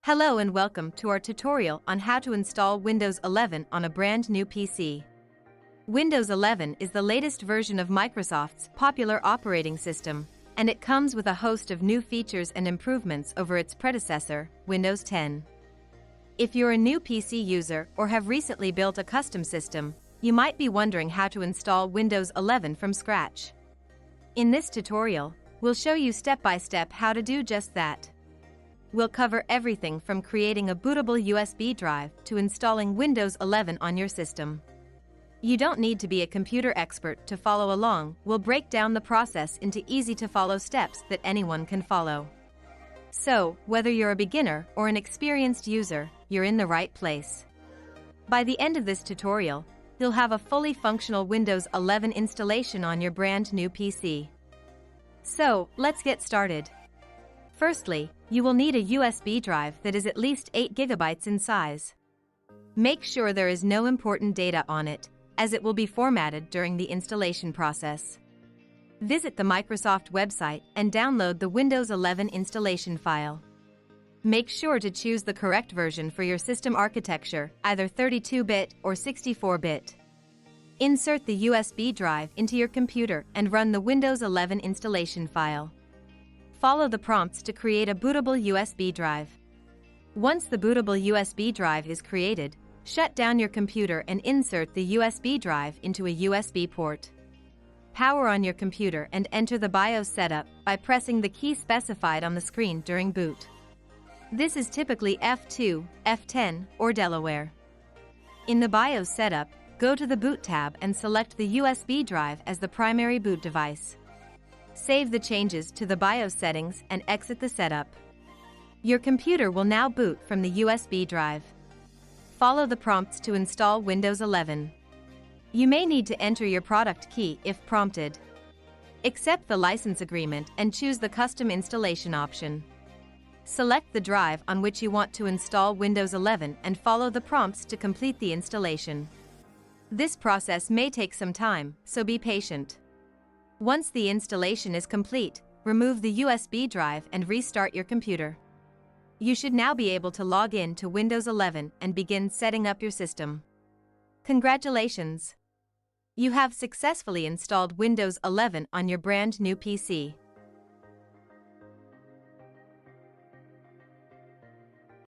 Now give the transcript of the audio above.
Hello and welcome to our tutorial on how to install Windows 11 on a brand new PC. Windows 11 is the latest version of Microsoft's popular operating system, and it comes with a host of new features and improvements over its predecessor, Windows 10. If you're a new PC user or have recently built a custom system, you might be wondering how to install Windows 11 from scratch. In this tutorial, we'll show you step-by-step how to do just that. We'll cover everything from creating a bootable USB drive to installing Windows 11 on your system. You don't need to be a computer expert to follow along. We'll break down the process into easy-to-follow steps that anyone can follow. So, whether you're a beginner or an experienced user, you're in the right place. By the end of this tutorial, you'll have a fully functional Windows 11 installation on your brand new PC. So, let's get started. Firstly, you will need a USB drive that is at least 8 GB in size. Make sure there is no important data on it, as it will be formatted during the installation process. Visit the Microsoft website and download the Windows 11 installation file. Make sure to choose the correct version for your system architecture, either 32-bit or 64-bit. Insert the USB drive into your computer and run the Windows 11 installation file. Follow the prompts to create a bootable USB drive. Once the bootable USB drive is created, shut down your computer and insert the USB drive into a USB port. Power on your computer and enter the BIOS setup by pressing the key specified on the screen during boot. This is typically F2, F10, or Delaware. In the BIOS setup, go to the Boot tab and select the USB drive as the primary boot device. Save the changes to the BIOS settings and exit the setup. Your computer will now boot from the USB drive. Follow the prompts to install Windows 11. You may need to enter your product key if prompted. Accept the license agreement and choose the custom installation option. Select the drive on which you want to install Windows 11 and follow the prompts to complete the installation. This process may take some time, so be patient. Once the installation is complete, remove the USB drive and restart your computer. You should now be able to log in to Windows 11 and begin setting up your system. Congratulations! You have successfully installed Windows 11 on your brand new PC.